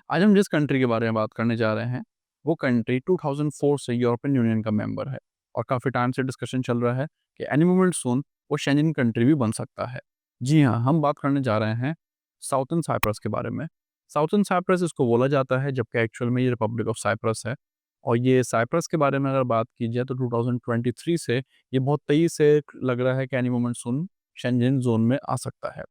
आज हम जिस कंट्री के बारे में बात करने जा रहे हैं, वो कंट्री 2004 से यूरोपियन यूनियन का मेंबर है और काफ़ी टाइम से डिस्कशन चल रहा है कि एनी मोमेंट सून वो शेंजन कंट्री भी बन सकता है। जी हाँ, हम बात करने जा रहे हैं साउथर्न साइप्रस के बारे में। साउथर्न साइप्रस इसको बोला जाता है, जबकि एक्चुअल में ये रिपब्लिक ऑफ साइप्रस है और ये साइप्रस के बारे में अगर बात की जाए तो 2023 से ये बहुत तेज़ी से लग रहा है कि एनी मोमेंट सून शेंजन ज़ोन में आ सकता है।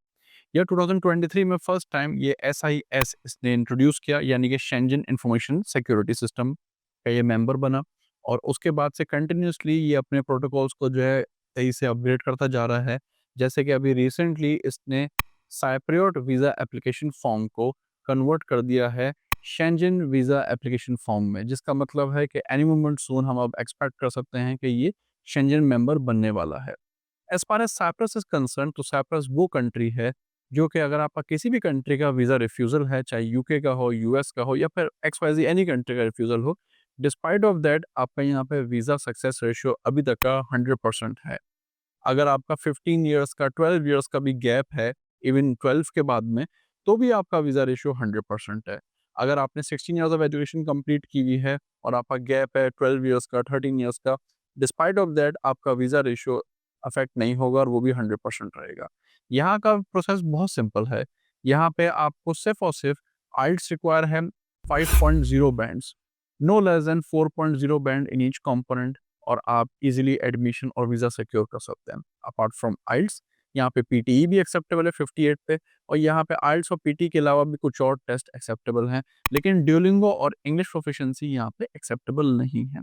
या 2023 में फर्स्ट टाइम ये एसआईएस इसने इंट्रोड्यूस किया, यानी कि शेंजन इंफॉर्मेशन सिक्योरिटी सिस्टम का ये मेंबर बना और उसके बाद से कंटिन्यूअसली ये अपने प्रोटोकॉल्स को जो है तेजी से अपग्रेड करता जा रहा है। जैसे कि अभी रिसेंटली इसने साइप्रियोट वीज़ा एप्लीकेशन फॉर्म को कन्वर्ट कर दिया है शेंजन वीज़ा एप्लीकेशन फॉर्म में, जिसका मतलब है कि एनी मोमेंट सून हम अब एक्सपेक्ट कर सकते हैं कि ये शेंजन मेंबर बनने वाला है। As far as Cyprus is concerned, तो साइप्रस वो कंट्री है जो कि अगर आपका किसी भी कंट्री का वीज़ा रिफ्यूज़ल है, चाहे यूके का हो, यूएस का हो या फिर एक्स-वाई-ज़ेड एनी कंट्री का रिफ्यूज़ल हो, डिस्पाइट ऑफ दैट आपका यहाँ पे वीज़ा सक्सेस रेशियो अभी तक का 100% है। अगर आपका 15 इयर्स का, 12 इयर्स का भी गैप है, इवन 12 के बाद में, तो भी आपका वीज़ा रेशियो 100% है। अगर आपने 16 इयर्स ऑफ एजुकेशन कंप्लीट की हुई है और आपका गैप है 12 इयर्स का, 13 इयर्स का, डिस्पाइट ऑफ दैट आपका वीज़ा रेशियो अफ़ेक्ट नहीं होगा और वो भी 100% रहेगा। यहाँ का प्रोसेस बहुत सिंपल है। यहाँ पे आपको सिर्फ़ और सिर्फ़ आइल्ट्स रिक्वायर है 5.0 bands, no less than 4.0 band in each component और आप इज़िली एडमिशन और वीज़ा सिक्योर कर सकते हैं। अपार्ट फ्रॉम आइल्ट्स, यहाँ पे पीटीई भी एक्सेप्टेबल है 58 पे और यहाँ पे आइल्ट्स और पीटी के अलावा भी कुछ और टेस्ट एक्सेप्टेबल हैं, लेकिन ड्यूलिंगो और इंग्लिश प्रोफिशिएंसी यहाँ पे एक्सेप्टेबल नहीं है।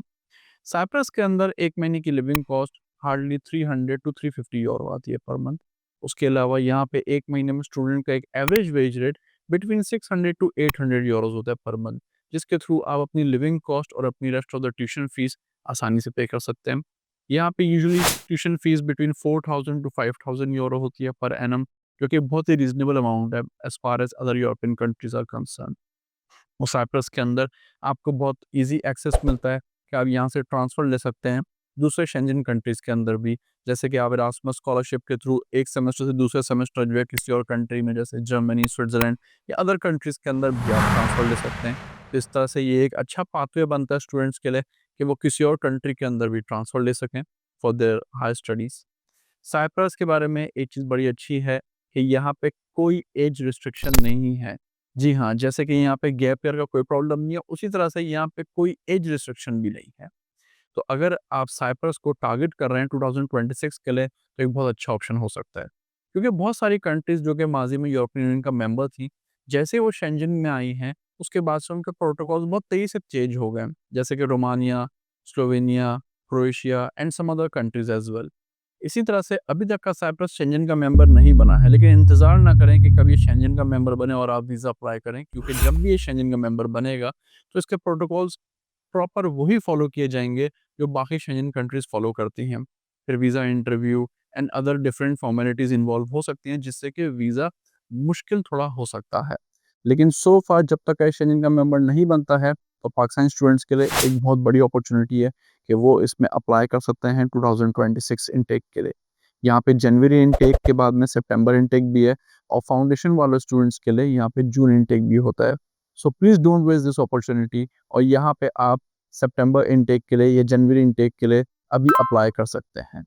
साइप्रस के अंदर 1 महीने की living cost hardly 300 to 350 euro आती है पर मंथ। उसके अलावा यहाँ पे 1 महीने में स्टूडेंट का एक average wage rate between 600 to 800 euros होता है पर मंथ, जिसके थ्रू आप अपनी लिविंग कॉस्ट और अपनी rest of the tuition fees आसानी से पे कर सकते हैं। यहाँ पे usually tuition fees between 4000 to 5000 euro होती है पर एनम, जो कि बहुत ही रीज़नेबल अमाउंट है as far as other European countries are concerned. और साइप्रस के अंदर आपको बहुत ईज़ी एक्सेस मिलता है कि आप यहाँ से ट्रांसफ़र ले सकते हैं दूसरे शेंजन कंट्रीज़ के अंदर भी। जैसे कि आप एरास्मस स्कॉलरशिप के थ्रू एक सेमेस्टर से दूसरे सेमेस्टर जो है किसी और कंट्री में जैसे जर्मनी, स्विट्ज़रलैंड या अदर कंट्रीज़ के अंदर भी आप ट्रांसफ़र ले सकते हैं। तो इस तरह से ये एक अच्छा पाथवे बनता है स्टूडेंट्स के लिए कि वो किसी और कंट्री के अंदर भी ट्रांसफ़र ले सकें for their higher studies. Cyprus के बारे में एक चीज़ बड़ी अच्छी है कि यहाँ पे कोई एज रिस्ट्रिक्शन नहीं है। जी हाँ, जैसे कि यहाँ पे गैप ईयर का कोई प्रॉब्लम नहीं है, उसी तरह से यहाँ पे कोई एज रिस्ट्रिक्शन भी नहीं है। तो अगर आप साइप्रस को टारगेट कर रहे हैं 2026 के लिए, तो एक बहुत अच्छा ऑप्शन हो सकता है। क्योंकि बहुत सारी कंट्रीज़ जो कि माज़ी में यूरोपियन यूनियन का मेंबर थी, जैसे वो शेंजन में आई हैं, उसके बाद से उनके प्रोटोकॉल्स बहुत तेज़ी से चेंज हो गए। जैसे कि Romania, Slovenia, Croatia and some other countries as well. इसी तरह से अभी तक का साइप्रस शेंजन का मेंबर नहीं बना है, लेकिन इंतज़ार ना करें कि कब ये शेंजन का मेंबर बने और आप वीज़ा अप्लाई करें, क्योंकि जब भी ये शेंजन का मेंबर बनेगा, तो इसके प्रोटोकॉल्स प्रॉपर वही फ़ॉलो किए जाएँगे, जो बाकी शेंजन कंट्रीज़ फ़ॉलो करती हैं। फिर visa interview and other different formalities involve हो सकती हैं, जिससे कि वीज़ा मुश्किल थोड़ा हो सकता है। लेकिन सो फार जब तक ये शेंजन का मेंबर नहीं बनता है, तो पाकिस्तानी स्टूडेंट्स के लिए एक बहुत बड़ी अपॉर्च्युनिटी है कि वो इसमें अप्लाई कर सकते हैं 2026 इनटेक के लिए। यहाँ पे जनवरी इनटेक के बाद में सितंबर इनटेक भी है और फाउंडेशन वाले स्टूडेंट्स के लिए यहाँ पे जून इनटेक भी होता है। So please don't waste this opportunity और यहाँ पे आप सितंबर इनटेक के लिए या जनवरी इनटेक के लिए अभी अप्लाई कर सकते हैं।